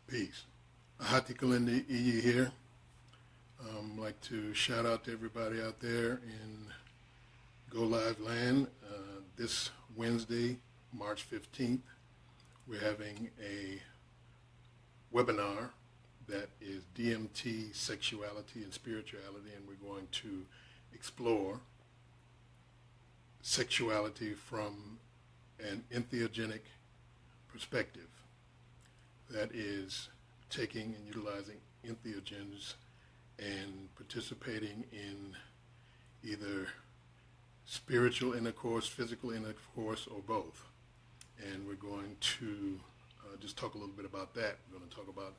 Peace. Kilindi Iyi here. I'd like to shout out to everybody out there in Go Live Land. This Wednesday, March 15th, we're having a webinar that is DMT, Sexuality, and Spirituality, and we're going to explore sexuality from an entheogenic perspective. That is taking and utilizing entheogens and participating in either spiritual intercourse, physical intercourse, or both. And we're going to just talk a little bit about that. We're going to talk about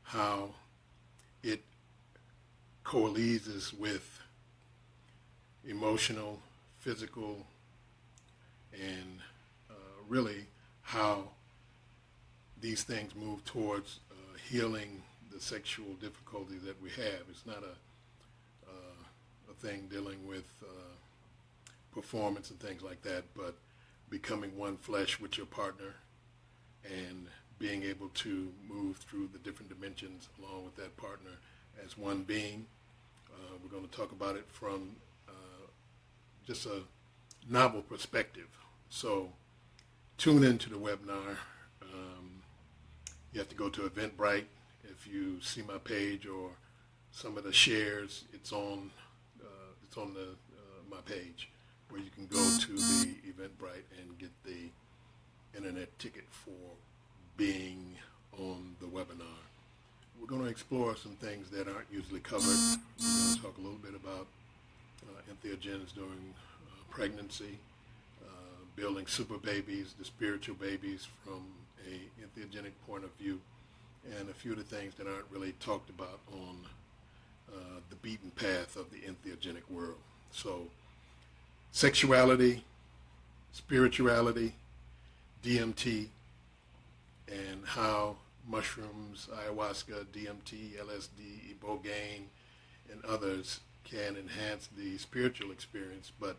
how it coalesces with emotional, physical, and really how these things move towards healing the sexual difficulties that we have. It's not a thing dealing with performance and things like that, but becoming one flesh with your partner and being able to move through the different dimensions along with that partner as one being. We're going to talk about it from just a novel perspective. So tune into the webinar. You have to go to Eventbrite. If you see my page or some of the shares, it's on my page, where you can go to the Eventbrite and get the internet ticket for being on the webinar. We're going to explore some things that aren't usually covered. We're going to talk a little bit about entheogens during pregnancy, building super babies, the spiritual babies from a entheogenic point of view, and a few of the things that aren't really talked about on the beaten path of the entheogenic world. So sexuality, spirituality, DMT, and how mushrooms, ayahuasca, DMT, LSD, ibogaine, and others can enhance the spiritual experience, but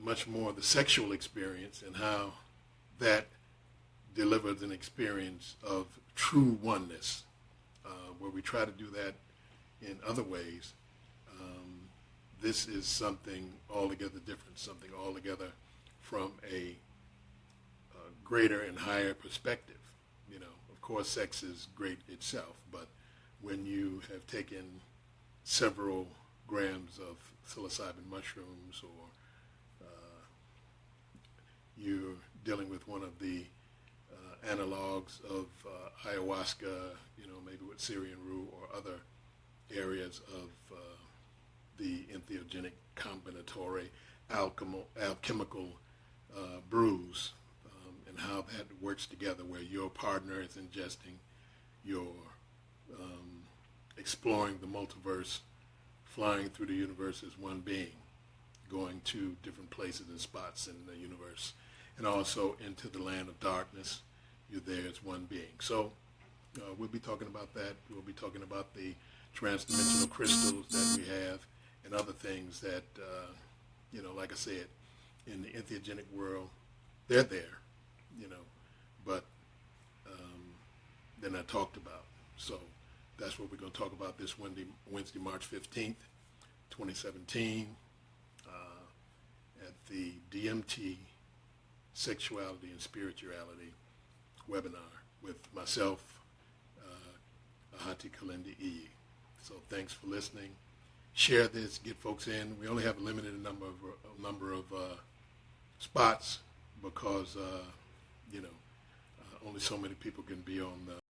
much more the sexual experience, and how that delivers an experience of true oneness, where we try to do that in other ways. This is something altogether different, something altogether from a greater and higher perspective. You know, of course, sex is great itself, but when you have taken several grams of psilocybin mushrooms, or you're dealing with one of the analogs of ayahuasca, maybe with Syrian rue or other areas of the entheogenic combinatory alchemical brews, and how that works together, where your partner is ingesting, you're exploring the multiverse, flying through the universe as one being, going to different places and spots in the universe, and also into the land of darkness. You're there as one being. So we'll be talking about that. We'll be talking about the transdimensional crystals that we have, and other things that, like I said, in the entheogenic world, they're there, but they're not talked about. So that's what we're going to talk about this Wednesday, March 15th, 2017, at the DMT, Sexuality and Spirituality webinar with myself, Kilindi Iyi. So thanks for listening. Share this, get folks in. We only have a limited number of spots, because only so many people can be on the